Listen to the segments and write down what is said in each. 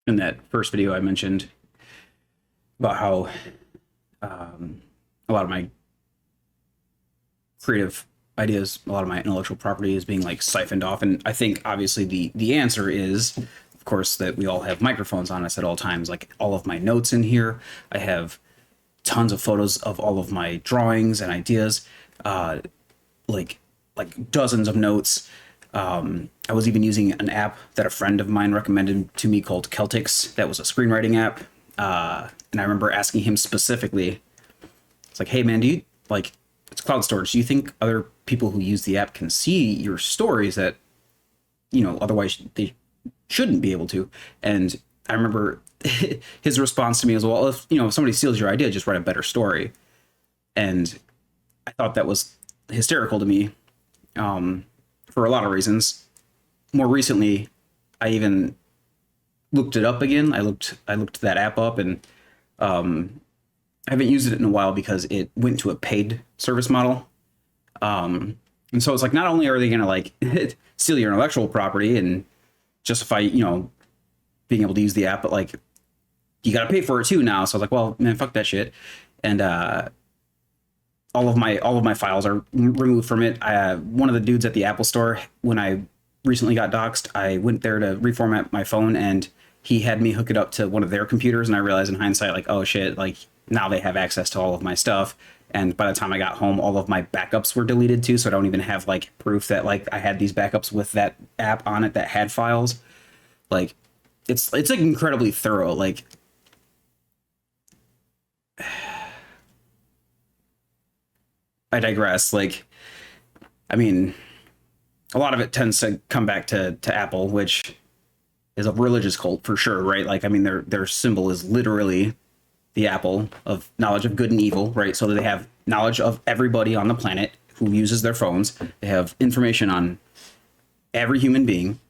in that first video I mentioned about how um, a lot of my creative ideas, a lot of my intellectual property is being like siphoned off. And I think obviously the answer is, of course, that we all have microphones on us at all times. Like all of my notes in here, I have tons of photos of all of my drawings and ideas, uh, like dozens of notes. I was even using an app that a friend of mine recommended to me called Celtics. That was a screenwriting app. And I remember asking him specifically, it's like, hey man, do you like, it's cloud storage. Do you think other people who use the app can see your stories that, otherwise they shouldn't be able to? And I remember his response to me was, well, if somebody steals your idea, just write a better story. And I thought that was hysterical to me, for a lot of reasons. More recently, I even looked it up again. I looked that app up, and I haven't used it in a while because it went to a paid service model. And so it's like, not only are they going to like steal your intellectual property and justify, being able to use the app, but like you got to pay for it too now. So I was like, well, man, fuck that shit. And all of my files are removed from it. One of the dudes at the Apple store, when I recently got doxxed, I went there to reformat my phone, and he had me hook it up to one of their computers. And I realized in hindsight, like, oh shit, like now they have access to all of my stuff. And by the time I got home, all of my backups were deleted too. So I don't even have like proof that like I had these backups with that app on it that had files. Like it's like incredibly thorough. Like I digress. Like, I mean, a lot of it tends to come back to Apple, which is a religious cult for sure, right? Like, I mean, their symbol is literally the apple of knowledge of good and evil, right? So they have knowledge of everybody on the planet who uses their phones. They have information on every human being,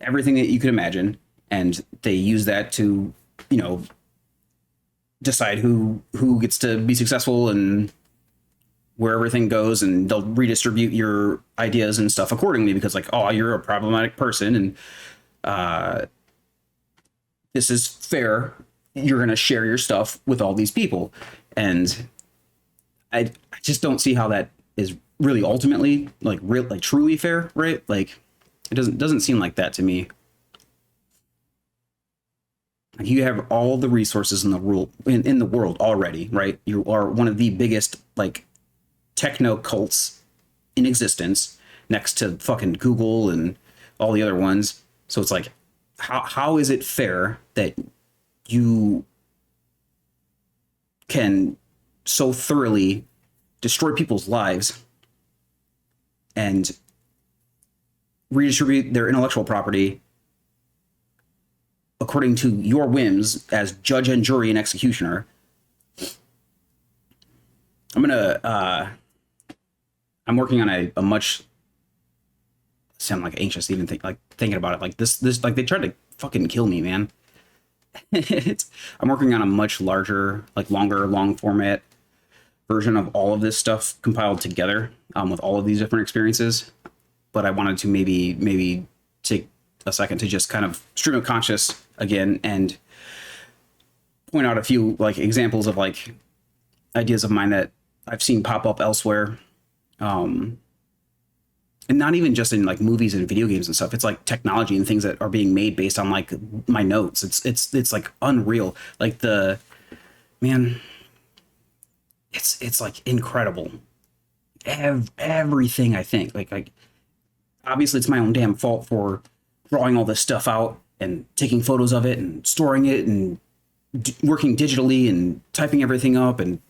everything that you could imagine, and they use that to, decide who gets to be successful and where everything goes, and they'll redistribute your ideas and stuff accordingly because like, oh, you're a problematic person, and this is fair. You're going to share your stuff with all these people. And I just don't see how that is really ultimately like like truly fair, right? Like it doesn't seem like that to me. Like, you have all the resources in the world already, right? You are one of the biggest like techno cults in existence, next to fucking Google and all the other ones. So it's like, how is it fair that you can so thoroughly destroy people's lives and redistribute their intellectual property according to your whims as judge and jury and executioner? I'm working on a much, sound like anxious even thinking about it, like this like they tried to fucking kill me, man. I'm working on a much larger, like longer, long format version of all of this stuff compiled together, with all of these different experiences. But I wanted to maybe take a second to just kind of stream of conscious again and point out a few like examples of like ideas of mine that I've seen pop up elsewhere. And not even just in like movies and video games and stuff. It's like technology and things that are being made based on like my notes. It's like unreal. Like man, it's like incredible. Everything I think like obviously it's my own damn fault for drawing all this stuff out and taking photos of it and storing it and working digitally and typing everything up. And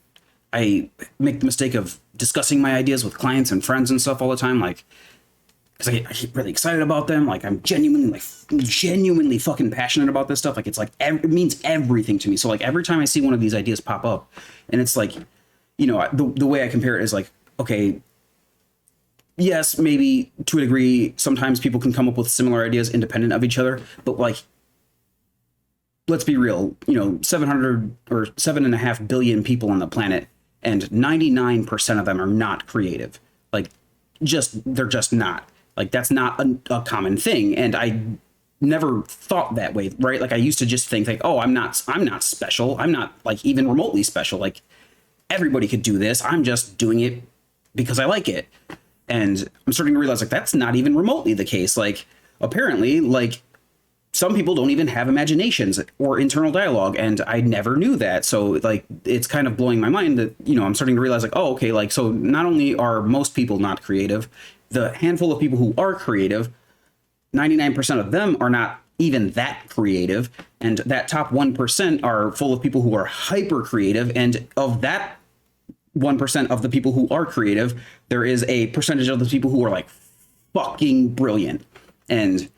I make the mistake of discussing my ideas with clients and friends and stuff all the time, like because I get really excited about them. Like I'm genuinely fucking passionate about this stuff. Like it's like it means everything to me. So like every time I see one of these ideas pop up, and it's like, the way I compare it is like, okay, yes, maybe to a degree, sometimes people can come up with similar ideas independent of each other, but like, let's be real, 700 or 7.5 billion people on the planet, and 99% of them are not creative. Like, they're just not. Like, that's not a common thing. And never thought that way, right? Like I used to just think like, oh, I'm not special. I'm not like even remotely special. Like everybody could do this. I'm just doing it because I like it. And I'm starting to realize like that's not even remotely the case. Like apparently, like some people don't even have imaginations or internal dialogue, and I never knew that. So like it's kind of blowing my mind that, you know, I'm starting to realize like, oh, okay, like so not only are most people not creative, the handful of people who are creative, 99% of them are not even that creative, and that top 1% are full of people who are hyper creative, and of that 1% of the people who are creative, there is a percentage of the people who are like fucking brilliant, and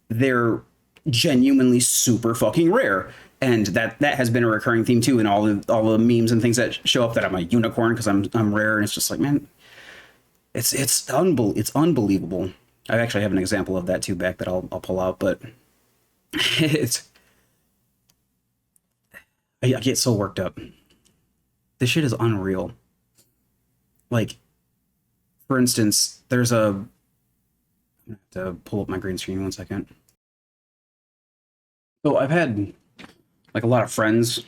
they're genuinely super fucking rare. And that has been a recurring theme too in all the memes and things that show up, that I'm a unicorn because I'm rare, and it's just like, man, it's unbelievable. I actually have an example of that too back that I'll pull out, but it's I get so worked up. This shit is unreal. Like, for instance, there's a I'm gonna have to pull up my green screen 1 second. So I've had like a lot of friends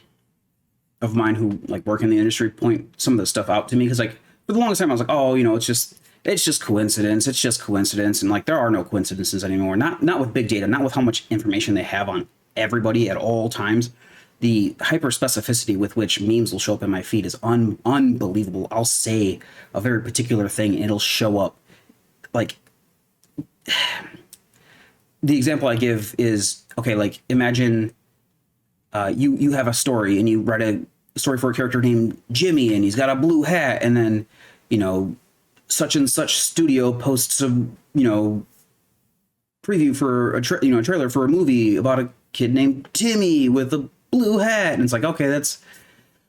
of mine who like work in the industry point some of this stuff out to me, because like for the longest time I was like, oh, you know, it's just coincidence. It's just coincidence. And like there are no coincidences anymore. Not with big data, not with how much information they have on everybody at all times. The hyper specificity with which memes will show up in my feed is unbelievable. I'll say a very particular thing and it'll show up. Like the example I give is, okay, like imagine you have a story and you write a story for a character named Jimmy and he's got a blue hat, and then, you know, such and such studio posts a, you know, preview for a trailer for a movie about a kid named Timmy with a blue hat, and it's like, okay, that's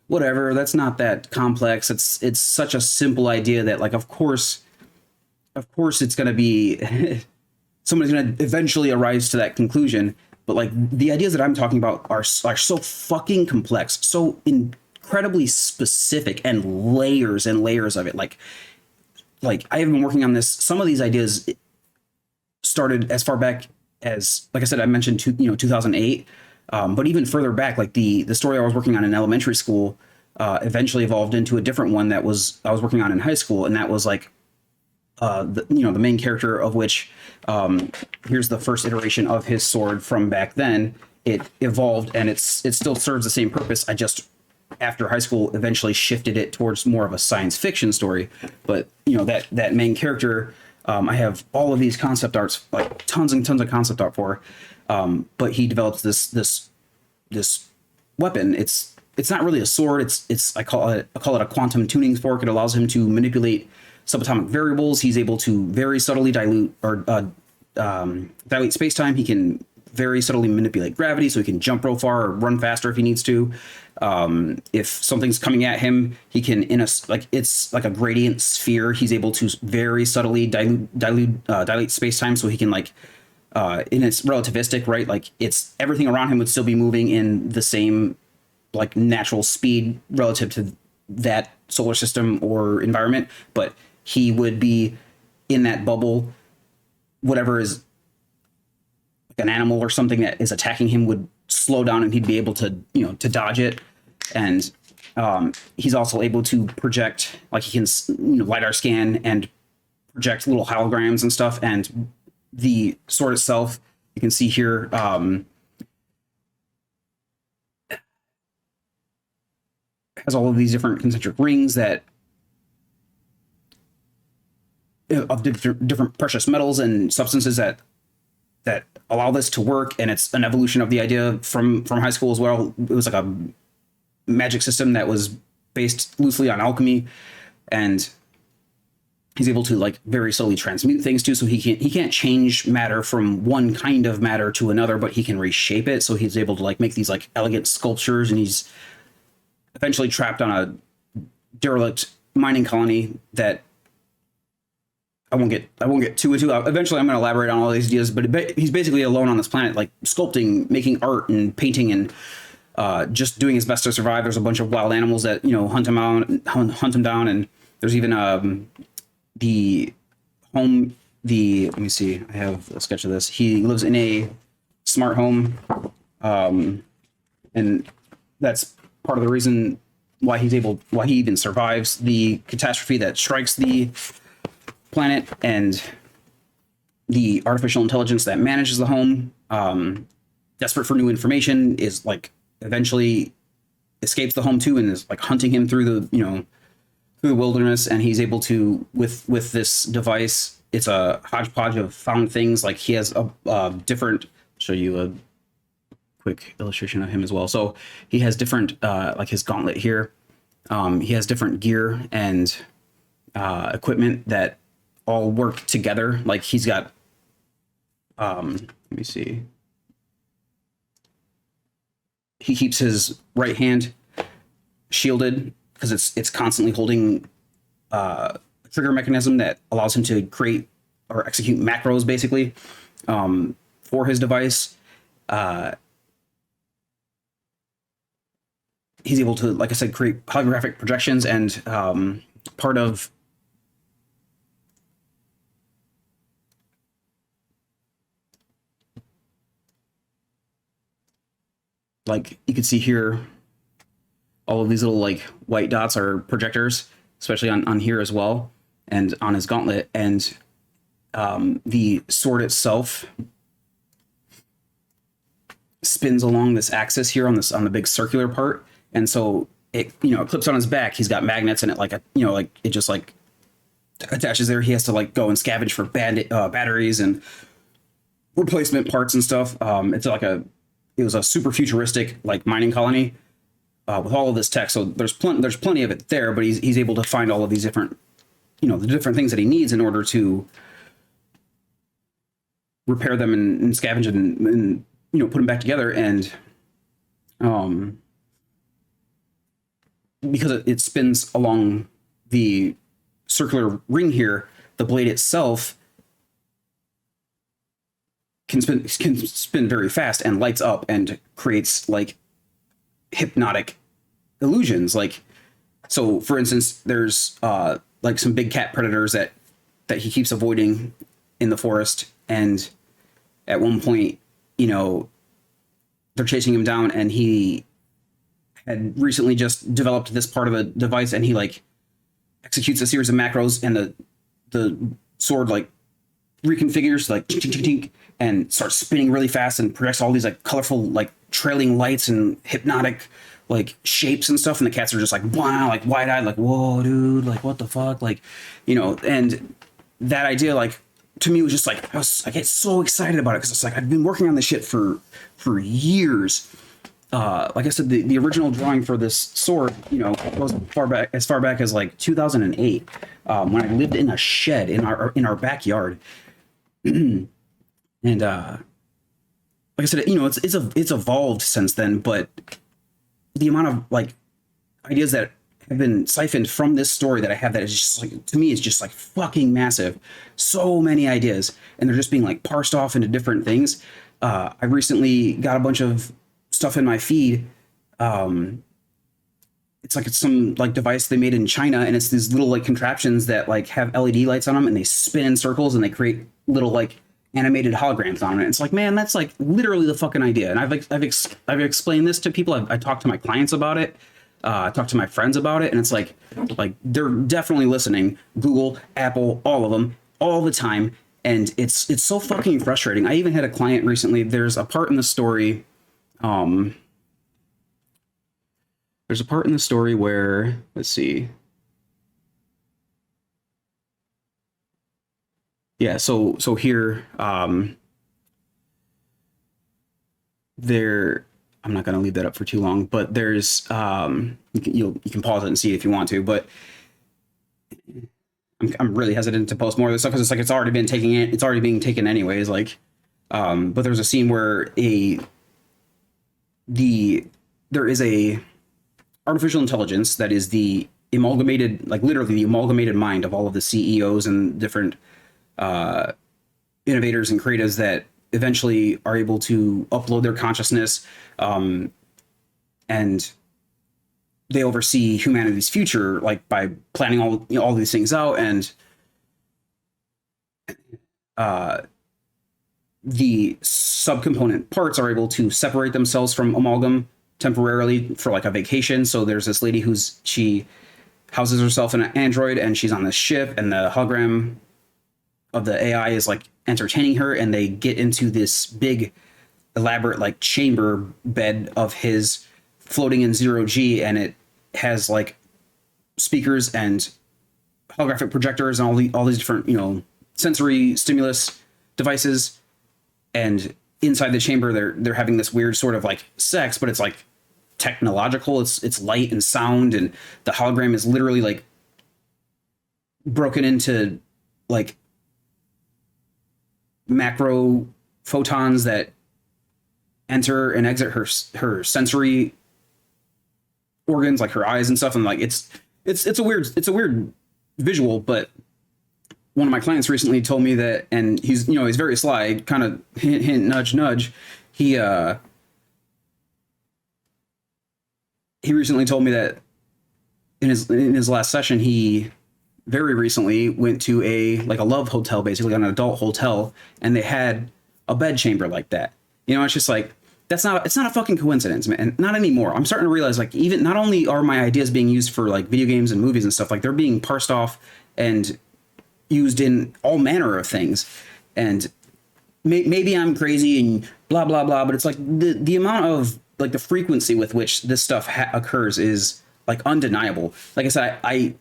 whatever, that's not that complex. It's such a simple idea that like of course it's going to be somebody's going to eventually arise to that conclusion. But like the ideas that I'm talking about are so fucking complex, so incredibly specific, and layers of it. Like I have been working on this. Some of these ideas started as far back as, like I said, I mentioned 2008. But even further back, like the story I was working on in elementary school eventually evolved into a different one that I was working on in high school, and that was like the main character of which, here's the first iteration of his sword from back then. It evolved and it still serves the same purpose. I just, after high school, eventually shifted it towards more of a science fiction story. But you know, that main character, I have all of these concept arts, like tons and tons of concept art for. But he develops this weapon. It's not really a sword. I call it a quantum tuning fork. It allows him to manipulate subatomic variables. He's able to very subtly dilute space-time. He can very subtly manipulate gravity, so he can jump real far or run faster if he needs to. If something's coming at him, he can, it's like a gradient sphere. He's able to very subtly dilate space-time, so he can and it's relativistic, right? Like it's everything around him would still be moving in the same like natural speed relative to that solar system or environment, but he would be in that bubble. Whatever is like an animal or something that is attacking him would slow down, and he'd be able to to dodge it. And he's also able to project, like he can LiDAR scan and project little holograms and stuff. And the sword itself, you can see here, has all of these different concentric rings that of different precious metals and substances that allow this to work. And it's an evolution of the idea from high school as well. It was like a magic system that was based loosely on alchemy, and he's able to like very slowly transmute things too. So he can't change matter from one kind of matter to another, but he can reshape it. So he's able to like make these like elegant sculptures, and he's eventually trapped on a derelict mining colony that I won't get too into. Eventually I'm going to elaborate on all these ideas, but he's basically alone on this planet, like sculpting, making art and painting, and just doing his best to survive. There's a bunch of wild animals that hunt him down, and there's even let me see, I have a sketch of this. He lives in a smart home, and that's part of the reason why why he even survives the catastrophe that strikes the planet, and the artificial intelligence that manages the home, desperate for new information, is like eventually escapes the home too, and is like hunting him through the through the wilderness, and he's able to with this device. It's a hodgepodge of found things. Like he has a different. Show you a quick illustration of him as well. So he has different like his gauntlet here. He has different gear and equipment that all work together. Like he's got let me see. He keeps his right hand shielded because it's constantly holding a trigger mechanism that allows him to create or execute macros basically for his device. He's able to, like I said, create holographic projections, and part of like you can see here, all of these little like white dots are projectors, especially on here as well, and on his gauntlet. And the sword itself spins along this axis here on the big circular part, and so it it clips on his back. He's got magnets in it, like like it just like attaches there. He has to like go and scavenge for batteries and replacement parts and stuff. It was a super futuristic like mining colony with all of this tech. So there's plenty of it there, but he's able to find all of these different the different things that he needs in order to repair them and scavenge and put them back together. And because it spins along the circular ring here, the blade itself can spin very fast and lights up and creates like hypnotic illusions. Like, so for instance, there's like some big cat predators that he keeps avoiding in the forest, and at one point they're chasing him down, and he had recently just developed this part of a device, and he like executes a series of macros, and the sword like reconfigures like tink, tink, tink, and starts spinning really fast and projects all these like colorful like trailing lights and hypnotic like shapes and stuff, and the cats are just like wow, like wide-eyed, like whoa dude, like what the fuck, like and that idea, like to me was just like I get so excited about it because it's like I've been working on this shit for years. Like I said, the original drawing for this sword, goes as far back as like 2008, when I lived in a shed in our backyard. And like I said, it's evolved since then, but the amount of like ideas that have been siphoned from this story that I have that is just like, to me, is just like fucking massive. So many ideas, and they're just being like parsed off into different things. I recently got a bunch of stuff in my feed. It's some like device they made in China, and it's these little like contraptions that like have LED lights on them, and they spin in circles and they create little like animated holograms on it. It's like, man, that's like literally the fucking idea. And I've explained this to people. I talked to my clients about it. I talked to my friends about it, and it's like they're definitely listening. Google, Apple, all of them, all the time. And it's so fucking frustrating. I even had a client recently. There's a part in the story. There's a part in the story where, let's see. Yeah, so here, there, I'm not going to leave that up for too long, but there's, you can pause it and see it if you want to, but I'm really hesitant to post more of this stuff because it's like it's already being taken anyways. Like, but there's a scene where there is a artificial intelligence that is the amalgamated, like literally the amalgamated mind of all of the CEOs and different innovators and creatives that eventually are able to upload their consciousness, and they oversee humanity's future, like by planning all these things out. And the subcomponent parts are able to separate themselves from amalgam temporarily for like a vacation. So there's this lady she houses herself in an android, and she's on this ship, and the hologram of the AI is like entertaining her, and they get into this big elaborate like chamber bed of his floating in 0G, and it has like speakers and holographic projectors and all these different, you know, sensory stimulus devices. And inside the chamber they're having this weird sort of like sex, but it's like technological. It's light and sound, and the hologram is literally like broken into like macro photons that enter and exit her sensory organs, like her eyes and stuff. And like it's a weird visual. But one of my clients recently told me that, and he's very sly, kind of hint, nudge, nudge. He recently told me that in his last session, he very recently went to a love hotel, basically an adult hotel, and they had a bed chamber like that. You know, it's just like, it's not a fucking coincidence, man. Not anymore. I'm starting to realize, like, even not only are my ideas being used for like video games and movies and stuff, like they're being parsed off and used in all manner of things. And maybe I'm crazy and blah blah blah, but it's like the amount of like the frequency with which this stuff occurs is like undeniable. Like I said, I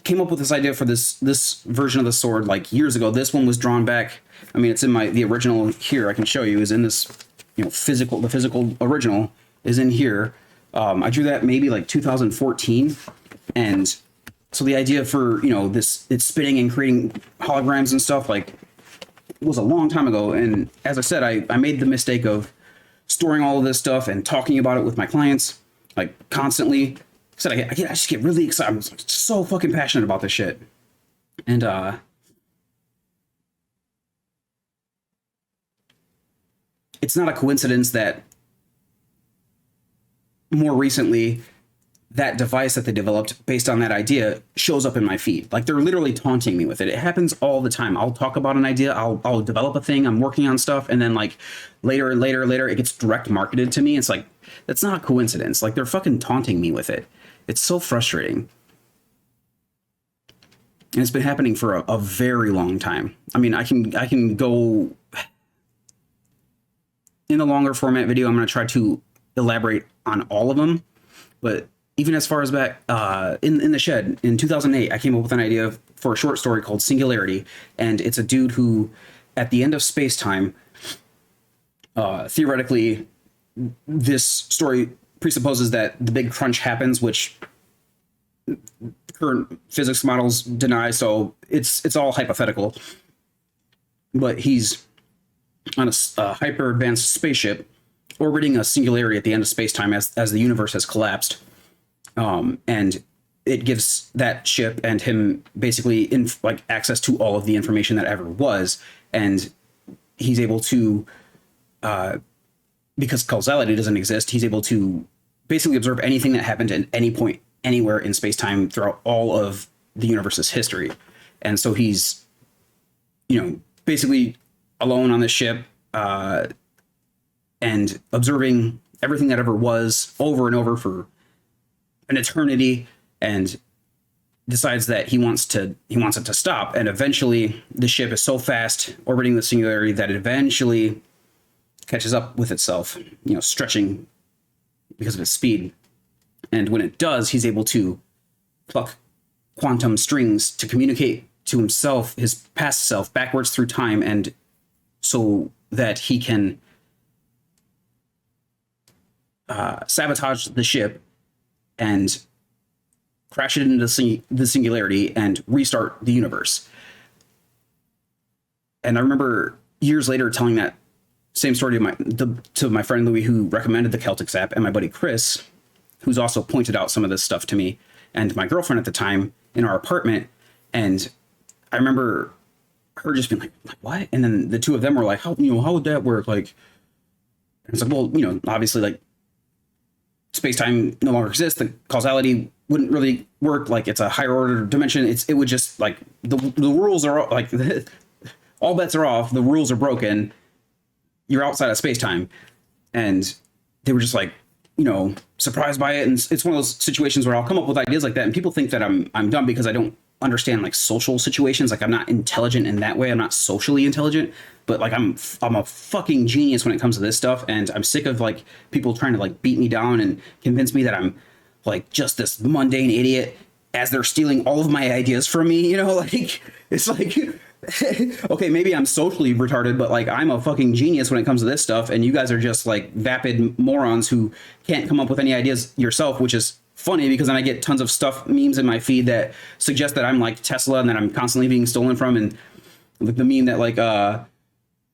came up with this idea for this version of the sword like years ago. This one was drawn back. I mean, it's in the original here. I can show you, is in this, the physical original is in here. I drew that maybe like 2014. And so the idea for, it's spinning and creating holograms and stuff like was a long time ago. And as I said, I made the mistake of storing all of this stuff and talking about it with my clients like constantly. I said, I just get really excited. I'm so fucking passionate about this shit. And it's not a coincidence that more recently that device that they developed based on that idea shows up in my feed. Like, they're literally taunting me with it. It happens all the time. I'll talk about an idea, I'll develop a thing, I'm working on stuff, and then like later it gets direct marketed to me. It's like, that's not a coincidence. Like, they're fucking taunting me with it. It's so frustrating. And it's been happening for a very long time. I mean, I can go in the longer format video. I'm going to try to elaborate on all of them, but even as far as back in the shed in 2008, I came up with an idea for a short story called Singularity, and it's a dude who, at the end of space-time, theoretically, this story presupposes that the big crunch happens, which current physics models deny, so it's all hypothetical. But he's on a hyper advanced spaceship orbiting a singularity at the end of space-time as the universe has collapsed. And it gives that ship and him basically access to all of the information that ever was. And he's able to, because causality doesn't exist, he's able to basically observe anything that happened at any point, anywhere in space-time throughout all of the universe's history. And so he's, basically alone on this ship, and observing everything that ever was over and over for an eternity, and decides that he wants it to stop. And eventually the ship is so fast orbiting the singularity that it eventually catches up with itself, stretching because of its speed. And when it does, he's able to pluck quantum strings to communicate to himself, his past self, backwards through time, and so that he can sabotage the ship and crash it into the singularity and restart the universe. And I remember years later telling that same story to my friend Louis, who recommended the Celtics app, and my buddy Chris, who's also pointed out some of this stuff to me, and my girlfriend at the time in our apartment. And I remember her just being like what? And then the two of them were like, how would that work? Like, and it's like, well, obviously, like, space-time no longer exists. The causality wouldn't really work. Like, it's a higher order dimension. It would just, like, the rules are like all bets are off. The rules are broken. you're outside of space time, and they were just like, surprised by it. And it's one of those situations where I'll come up with ideas like that, and people think that I'm dumb because I don't understand like social situations. Like I'm not intelligent in that way. I'm not socially intelligent, but like I'm a fucking genius when it comes to this stuff. And I'm sick of like people trying to like beat me down and convince me that I'm like just this mundane idiot as they're stealing all of my ideas from me. Like it's like okay, maybe I'm socially retarded, but like I'm a fucking genius when it comes to this stuff, and you guys are just like vapid morons who can't come up with any ideas yourself, which is funny because then I get tons of stuff, memes in my feed that suggest that I'm like Tesla and that I'm constantly being stolen from, and like the meme that like the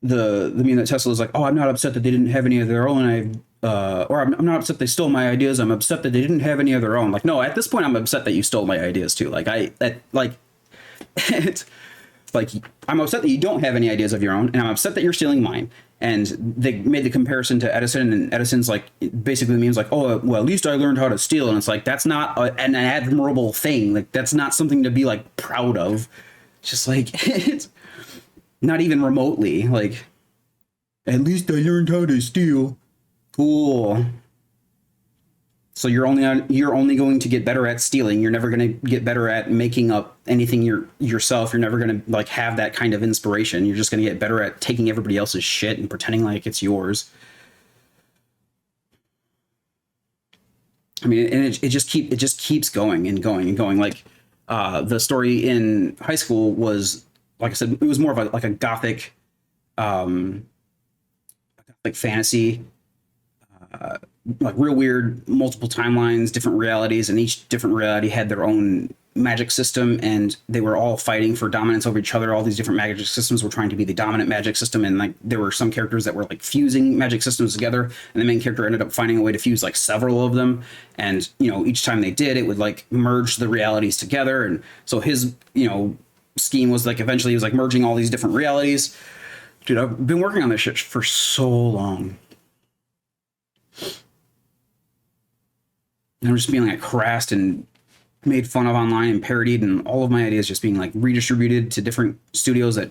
meme that Tesla is like, oh, I'm not upset that they didn't have any of their own. Or I'm not upset they stole my ideas. I'm upset that they didn't have any of their own. Like, no, at this point, I'm upset that you stole my ideas too. Like it's like I'm upset that you don't have any ideas of your own, and I'm upset that you're stealing mine. And they made the comparison to Edison, and Edison's like basically the meme's like, oh, well, at least I learned how to steal, and it's like that's not an admirable thing. Like that's not something to be like proud of. It's just like it's not even remotely like. At least I learned how to steal. Cool. So you're only going to get better at stealing. You're never going to get better at making up anything yourself. You're never going to like have that kind of inspiration. You're just going to get better at taking everybody else's shit and pretending like it's yours. I mean, and it just keeps going and going and going. Like the story in high school was, like I said, it was more of a gothic, like fantasy. Like real weird, multiple timelines, different realities, and each different reality had their own magic system, and they were all fighting for dominance over each other. All these different magic systems were trying to be the dominant magic system, and like there were some characters that were like fusing magic systems together, and the main character ended up finding a way to fuse like several of them. And each time they did, it would like merge the realities together. And so his scheme was like eventually he was like merging all these different realities. Dude, I've been working on this shit for so long. And I'm just being like harassed and made fun of online and parodied, and all of my ideas just being like redistributed to different studios that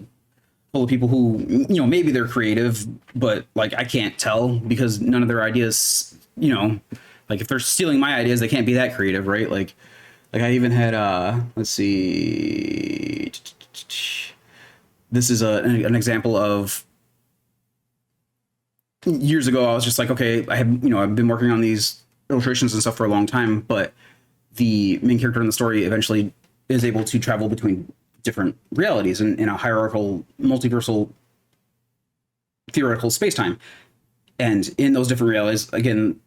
full of people who maybe they're creative, but like I can't tell because none of their ideas, like if they're stealing my ideas, they can't be that creative, right? Like I even had let's see, this is an example of years ago. I was just like, okay, I've been working on these illustrations and stuff for a long time, but the main character in the story eventually is able to travel between different realities in a hierarchical, multiversal, theoretical space-time. And in those different realities, again,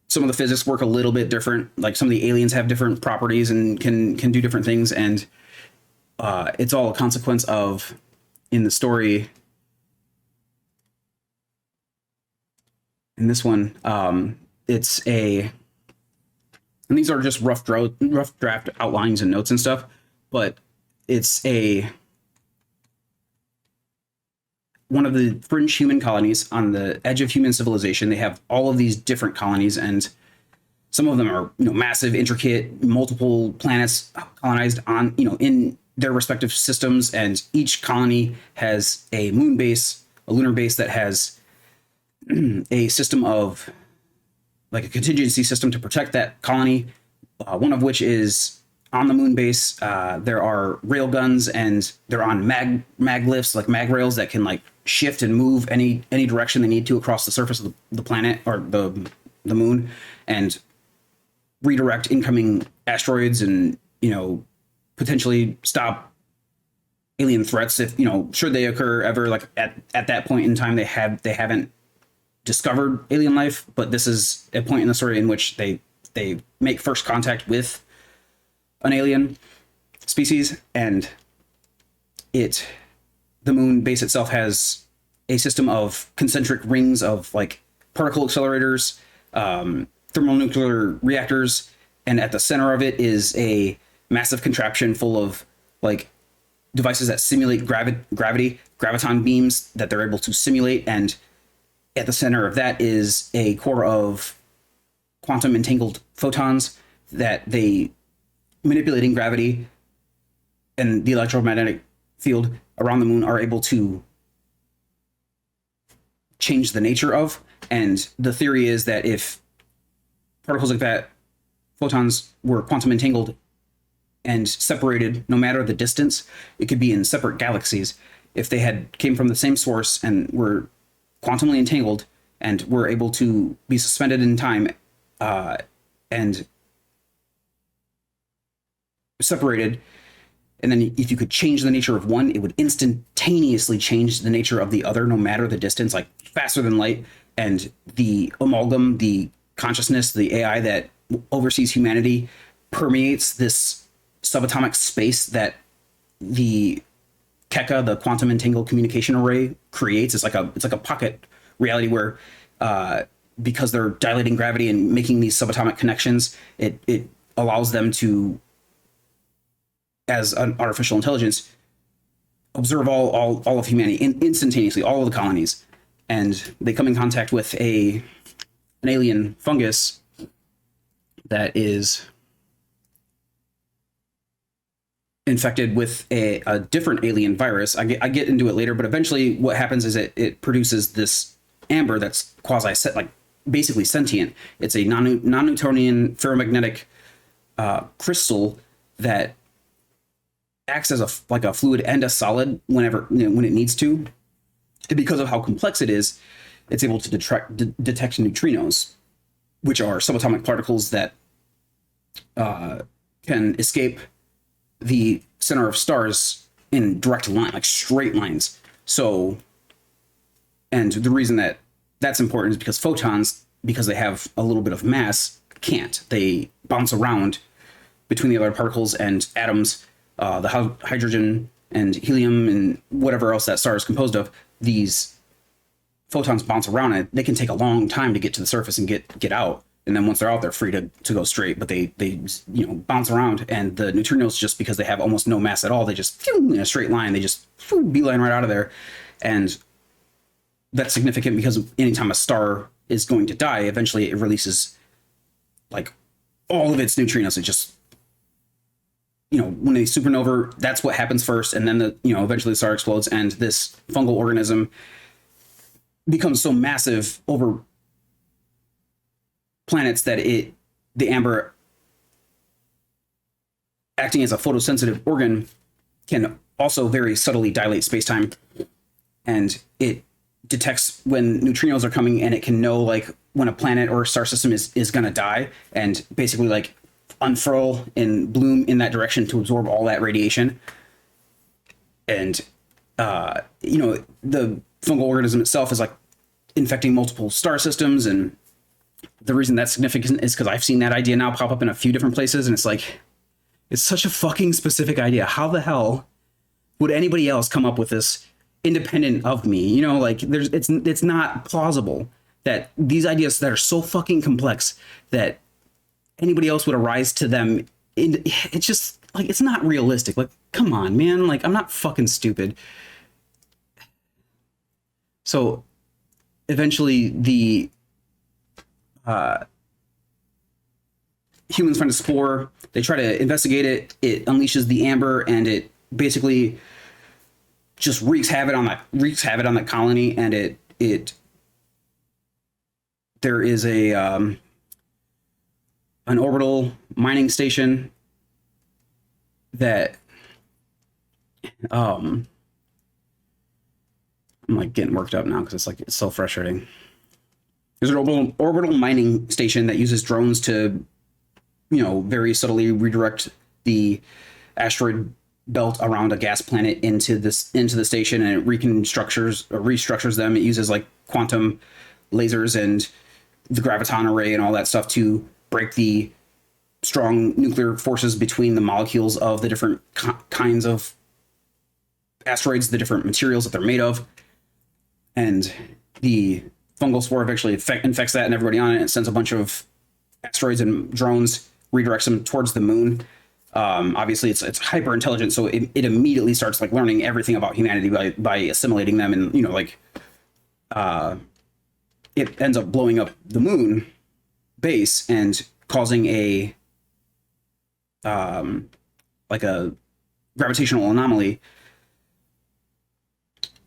some of the physics work a little bit different. Like some of the aliens have different properties and can do different things, and it's all a consequence of, in the story, in this one, it's and these are just rough draft outlines and notes and stuff, but it's one of the fringe human colonies on the edge of human civilization. They have all of these different colonies, and some of them are massive, intricate, multiple planets colonized on in their respective systems, and each colony has a moon base, a lunar base that has a system of like a contingency system to protect that colony, one of which is on the moon base. There are rail guns, and they're on mag lifts, like mag rails that can like shift and move any direction they need to across the surface of the planet or the moon, and redirect incoming asteroids, and potentially stop alien threats if should they occur ever. Like at that point in time, they haven't discovered alien life, but this is a point in the story in which they make first contact with an alien species, and the moon base itself has a system of concentric rings of like particle accelerators, thermonuclear reactors, and at the center of it is a massive contraption full of like devices that simulate gravity, graviton beams that they're able to simulate. And at the center of that is a core of quantum entangled photons that they, manipulating gravity and the electromagnetic field around the moon, are able to change the nature of. And the theory is that if particles like that, photons, were quantum entangled and separated, no matter the distance, it could be in separate galaxies. If they had came from the same source and were quantumly entangled and were able to be suspended in time and separated, and then if you could change the nature of one, it would instantaneously change the nature of the other, no matter the distance, like faster than light. And the amalgam, the consciousness, the AI that oversees humanity, permeates this subatomic space that the KEKA, the quantum entangled communication array, creates. It's like a pocket reality where, because they're dilating gravity and making these subatomic connections, it allows them to, as an artificial intelligence, observe all of humanity instantaneously, all of the colonies. And they come in contact with an alien fungus that is infected with a different alien virus. I get into it later, but eventually what happens is it produces this amber that's like basically sentient. It's a non-Newtonian ferromagnetic crystal that acts as a fluid and a solid when it needs to. And because of how complex it is, it's able to detect neutrinos, which are subatomic particles that can escape the center of stars in direct line, like straight lines. So, and the reason that that's important is because photons, because they have a little bit of mass, can't. They bounce around between the other particles and atoms, the hydrogen and helium and whatever else that star is composed of. These photons bounce around and they can take a long time to get to the surface and get out. And then once they're out, they're free to go straight, but they bounce around. And the neutrinos, just because they have almost no mass at all, they just in a straight line, they just beeline right out of there. And that's significant because anytime a star is going to die, eventually it releases like all of its neutrinos. It just, when a supernova, that's what happens first. And then eventually the star explodes and this fungal organism becomes so massive over planets that the amber, acting as a photosensitive organ, can also very subtly dilate space-time, and it detects when neutrinos are coming, and it can know like when a planet or a star system is going to die, and basically like unfurl and bloom in that direction to absorb all that radiation. And the fungal organism itself is like infecting multiple star systems. And the reason that's significant is because I've seen that idea now pop up in a few different places, and it's like, it's such a fucking specific idea. How the hell would anybody else come up with this independent of me? It's not plausible that these ideas that are so fucking complex that anybody else would arise to them. It's just like, it's not realistic. Like, come on, man. Like, I'm not fucking stupid. So eventually the humans find a spore. They try to investigate it. It unleashes the amber, and it basically just wreaks havoc on that colony. And there is an orbital mining station that I'm like getting worked up now because it's so frustrating. There's an orbital mining station that uses drones to, very subtly redirect the asteroid belt around a gas planet into the station, and it restructures them. It uses like quantum lasers and the graviton array and all that stuff to break the strong nuclear forces between the molecules of the different kinds of asteroids, the different materials that they're made of. And the fungal spore eventually infects that and everybody on it, and sends a bunch of asteroids and drones, redirects them towards the moon. Obviously it's hyper intelligent, so it immediately starts like learning everything about humanity by assimilating them, and it ends up blowing up the moon base and causing a gravitational anomaly.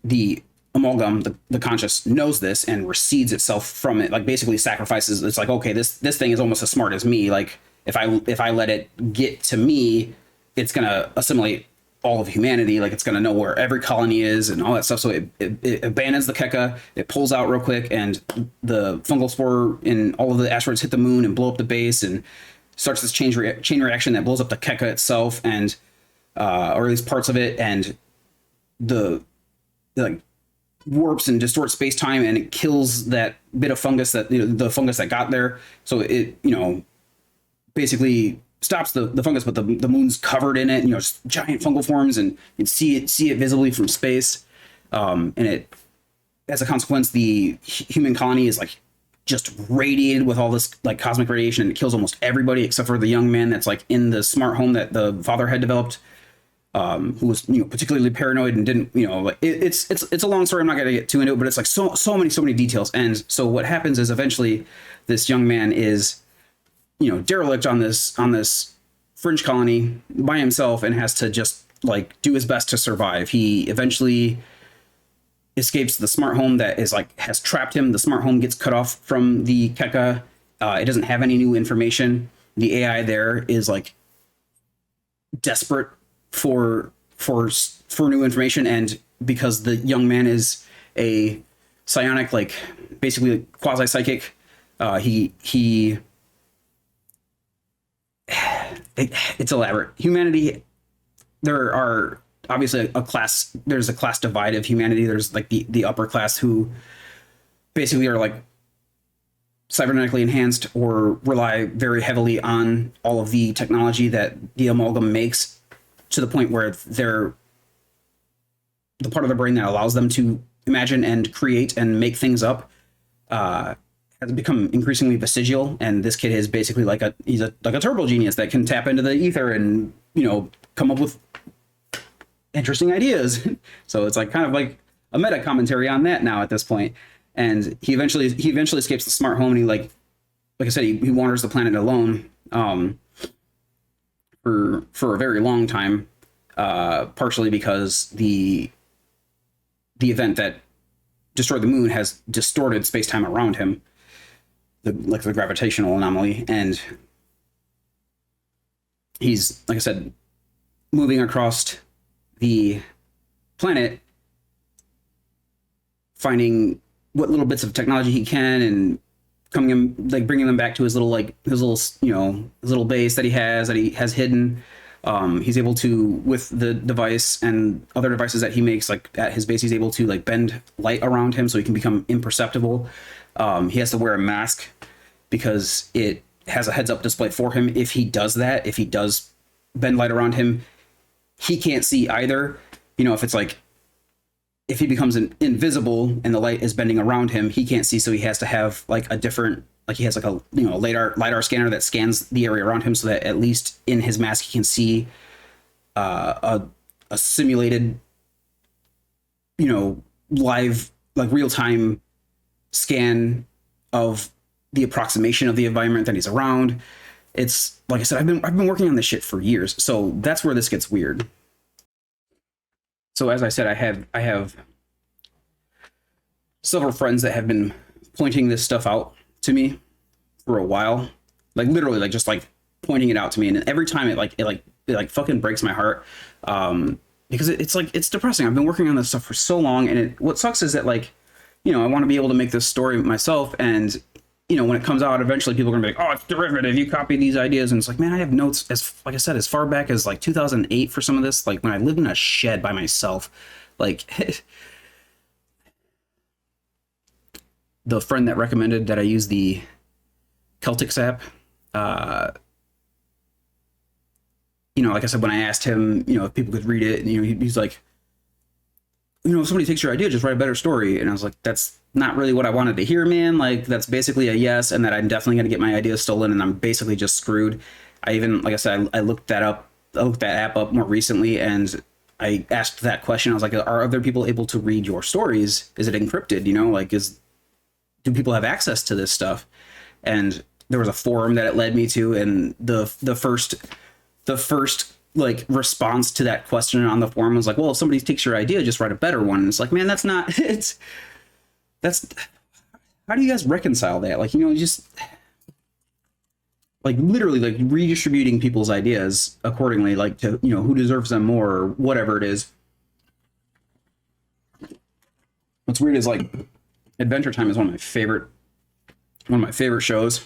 The amalgam, the conscious, knows this and recedes itself from it, like basically sacrifices. It's like, okay, this thing is almost as smart as me. Like if I let it get to me, it's gonna assimilate all of humanity. Like it's gonna know where every colony is and all that stuff. So it abandons the Keka, it pulls out real quick, and the fungal spore and all of the asteroids hit the moon and blow up the base and starts this chain reaction that blows up the Keka itself, and or at least parts of it, and the like warps and distorts space time, and it kills that bit of fungus that, you know, the fungus that got there. So it, you know, basically stops the fungus, but the moon's covered in it, you know, just giant fungal forms, and you can see it visibly from space. And it, as a consequence, the human colony is like just radiated with all this like cosmic radiation, and it kills almost everybody except for the young man that's like in the smart home that the father had developed, who was, you know, particularly paranoid and didn't, you know, like it's a long story. I'm not going to get too into it, but it's like so many details. And so what happens is eventually this young man is, you know, derelict on this fringe colony by himself and has to just like do his best to survive. He eventually escapes the smart home that is like has trapped him. The smart home gets cut off from the Keka. It doesn't have any new information. The AI there is like desperate for new information, and because the young man is a psionic, like basically quasi psychic, it's elaborate. Humanity, there are obviously there's a class divide of humanity. There's like the upper class who basically are like cybernetically enhanced or rely very heavily on all of the technology that the amalgam makes, to the point where they're the part of the brain that allows them to imagine and create and make things up has become increasingly vestigial. And this kid is basically like he's like a turbo genius that can tap into the ether and, you know, come up with interesting ideas. So it's like kind of like a meta commentary on that now at this point. And he eventually escapes the smart home, and he like I said, he wanders the planet alone for a very long time, partially because the event that destroyed the moon has distorted space-time around him, the gravitational anomaly, and he's, like I said, moving across the planet, finding what little bits of technology he can, and bringing them back to his little base that he has hidden. He's able to, with the device and other devices that he makes, like at his base, he's able to like bend light around him so he can become imperceptible. He has to wear a mask because it has a heads-up display for him. If he does that, if he does bend light around him, he can't see either. You know, if he becomes invisible and the light is bending around him, he can't see. So he has to have like a different, like he has like a, you know, lidar scanner that scans the area around him, so that at least in his mask he can see a simulated, you know, live, like real-time scan of the approximation of the environment that he's around. It's like I said, I've been working on this shit for years, so that's where this gets weird. So as I said, I have several friends that have been pointing this stuff out to me for a while, like literally, like just like pointing it out to me, and every time it fucking breaks my heart, because it's depressing. I've been working on this stuff for so long, and what sucks is that, like, you know, I want to be able to make this story myself, and you know, when it comes out, eventually people are gonna be like, oh, it's derivative, you copied these ideas. And it's like, man, I have notes like I said, as far back as like 2008 for some of this, like when I lived in a shed by myself. Like the friend that recommended that I use the Celtics app, you know, like I said, when I asked him, you know, if people could read it, and, you know, he's like, you know, if somebody takes your idea, just write a better story. And I was like, that's not really what I wanted to hear, man. Like, that's basically a yes, and that I'm definitely going to get my ideas stolen, and I'm basically just screwed. I even, like I said, I looked that up. I looked that app up more recently, and I asked that question. I was like, are other people able to read your stories? Is it encrypted? You know, like, do people have access to this stuff? And there was a forum that it led me to, and the first like response to that question on the forum was like, well, if somebody takes your idea, just write a better one. And it's like, man, that's not it's that's how do you guys reconcile that? Like, just like literally like redistributing people's ideas accordingly, like to, who deserves them more or whatever it is. What's weird is like Adventure Time is one of my favorite shows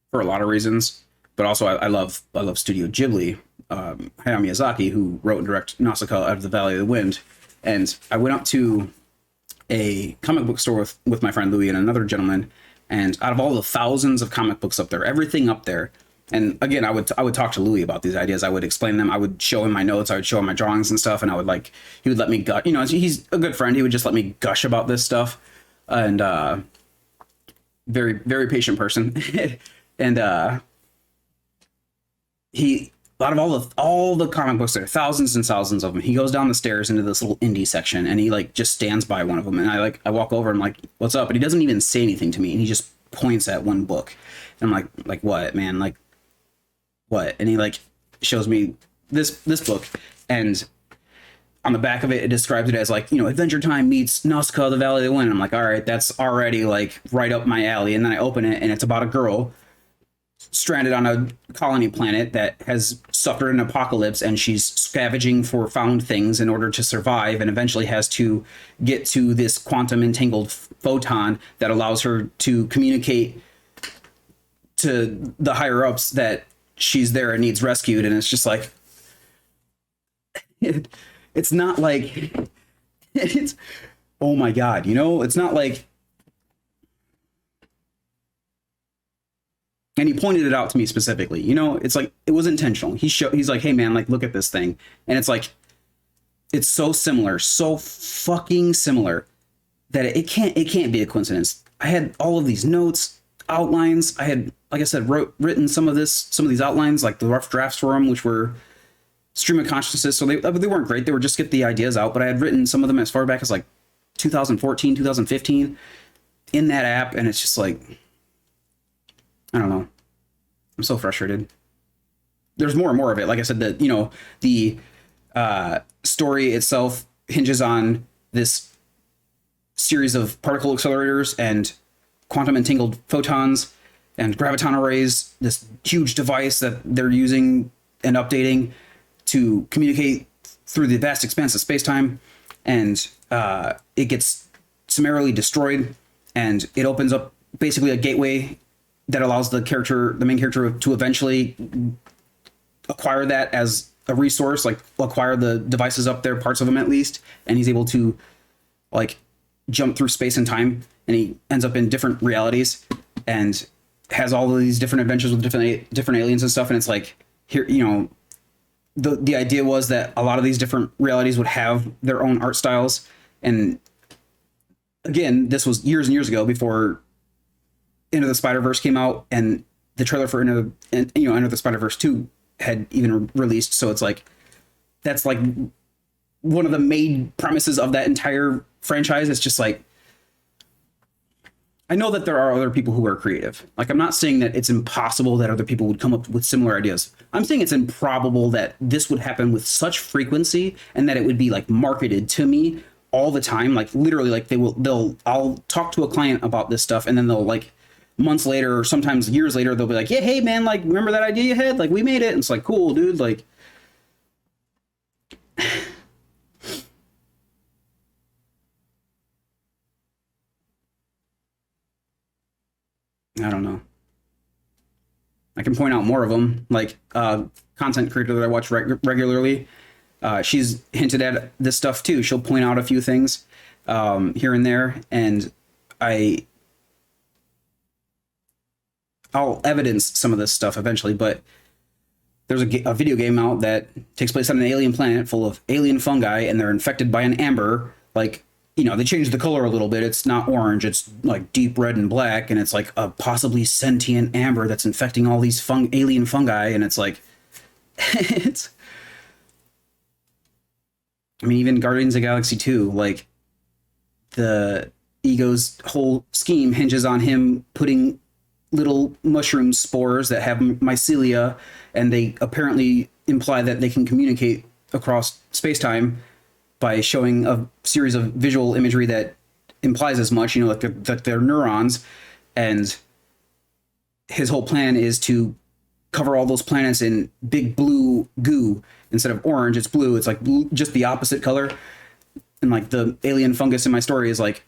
for a lot of reasons, but also I love Studio Ghibli. Hayao Miyazaki, who wrote and directed Nausicaa Out of the Valley of the Wind, and I went up to a comic book store with my friend Louis and another gentleman, and out of all the thousands of comic books up there, everything up there, and again, I would talk to Louis about these ideas. I would explain them. I would show him my notes. I would show him my drawings and stuff, and he would let me gush. He's a good friend. He would just let me gush about this stuff, and very very patient person, and he. Out of all the comic books, there are thousands and thousands of them. He goes down the stairs into this little indie section, and he like just stands by one of them. And I walk over, and I'm like, "What's up?" But he doesn't even say anything to me, and he just points at one book. And I'm like what, man? Like what? And he like shows me this book, and on the back of it, it describes it as like, Adventure Time meets Nausicaa, the Valley of the Wind. And I'm like, all right, that's already like right up my alley. And then I open it, and it's about a girl stranded on a colony planet that has suffered an apocalypse, and she's scavenging for found things in order to survive, and eventually has to get to this quantum entangled photon that allows her to communicate to the higher ups that she's there and needs rescued. And it's just like it's not like it's oh my god, it's not like. And he pointed it out to me specifically. It's like it was intentional. He's like, hey man, like look at this thing, and it's like it's so similar, so fucking similar that it can't be a coincidence. I had all of these notes, outlines. I had, like I said, written some of these outlines, like the rough drafts for them, which were stream of consciousness. So they weren't great. They were just get the ideas out. But I had written some of them as far back as like 2014, 2015 in that app, and it's just like. I don't know. I'm so frustrated. There's more and more of it. Like I said, the story itself hinges on this series of particle accelerators and quantum entangled photons and graviton arrays, this huge device that they're using and updating to communicate through the vast expanse of space-time. And it gets summarily destroyed, and it opens up basically a gateway that allows the main character, to eventually acquire that as a resource, like acquire the devices up there, parts of them at least, and he's able to like jump through space and time, and he ends up in different realities and has all of these different adventures with different aliens and stuff. And it's like here, the idea was that a lot of these different realities would have their own art styles, and again, this was years and years ago before Into the Spider-Verse came out, and the trailer for Into the Spider-Verse 2 had even released. So it's like that's like one of the main premises of that entire franchise. It's just like, I know that there are other people who are creative. Like, I'm not saying that it's impossible that other people would come up with similar ideas. I'm saying it's improbable that this would happen with such frequency, and that it would be like marketed to me all the time. Like literally, like I'll talk to a client about this stuff, and then they'll like months later or sometimes years later, they'll be like, yeah, hey man, like remember that idea you had? Like we made it. And it's like, cool, dude. Like I don't know. I can point out more of them, like content creator that I watch regularly. She's hinted at this stuff too. She'll point out a few things here and there, and I'll evidence some of this stuff eventually. But there's a video game out that takes place on an alien planet full of alien fungi, and they're infected by an amber. Like, they changed the color a little bit. It's not orange. It's like deep red and black, and it's like a possibly sentient amber that's infecting all these alien fungi. And it's like, it's. I mean, even Guardians of the Galaxy 2, like the Ego's whole scheme hinges on him putting little mushroom spores that have mycelia, and they apparently imply that they can communicate across space-time by showing a series of visual imagery that implies as much, you know, like that they're neurons. And his whole plan is to cover all those planets in big blue goo. Instead of orange, it's blue. It's like blue, just the opposite color. And like the alien fungus in my story is like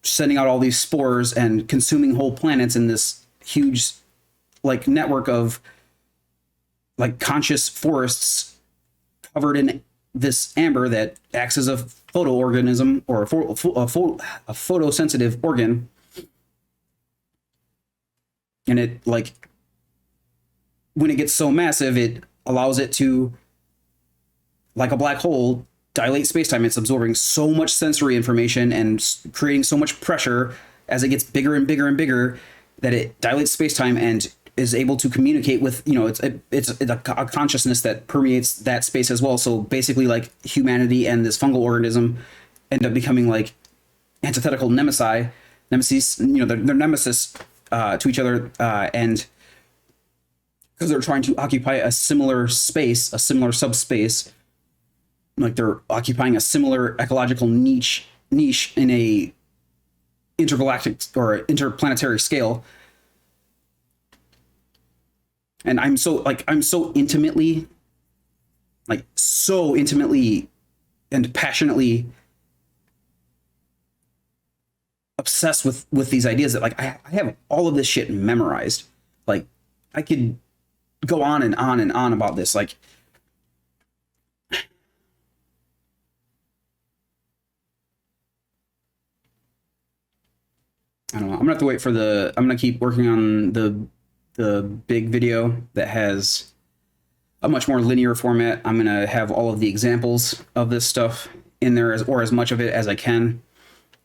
sending out all these spores and consuming whole planets in this huge like network of like conscious forests covered in this amber that acts as a photoorganism or a photosensitive organ. And it like when it gets so massive, it allows it to, like a black hole, dilate spacetime. It's absorbing so much sensory information and creating so much pressure as it gets bigger and bigger and bigger that it dilates spacetime and is able to communicate with, you know, it's a consciousness that permeates that space as well. So basically, like humanity and this fungal organism end up becoming like antithetical nemesis, you know, they're nemesis to each other, and because they're trying to occupy a similar space, a similar subspace, like they're occupying a similar ecological niche in a intergalactic or interplanetary scale. And I'm so intimately and passionately obsessed with these ideas that like I have all of this shit memorized. Like I could go on and on and on about this. Like I don't know. I'm gonna have to wait for I'm gonna keep working on the big video that has a much more linear format. I'm gonna have all of the examples of this stuff in there as much of it as I can.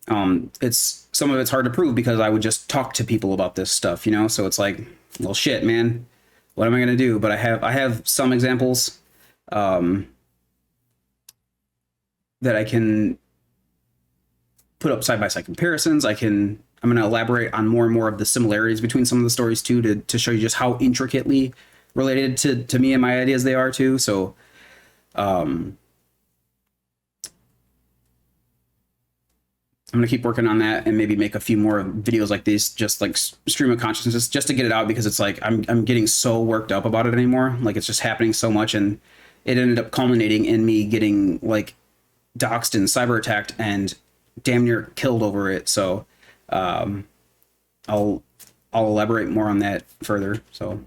It's some of it's hard to prove because I would just talk to people about this stuff, you know. So it's like, well, shit, man, what am I gonna do? But I have some examples that I can put up side by side comparisons. I'm going to elaborate on more and more of the similarities between some of the stories too, to show you just how intricately related to me and my ideas they are too. So, I'm going to keep working on that and maybe make a few more videos like these, just like stream of consciousness, just to get it out, because it's like, I'm getting so worked up about it anymore. Like it's just happening so much. And it ended up culminating in me getting like doxxed and cyber attacked and damn near killed over it. So, I'll elaborate more on that further. So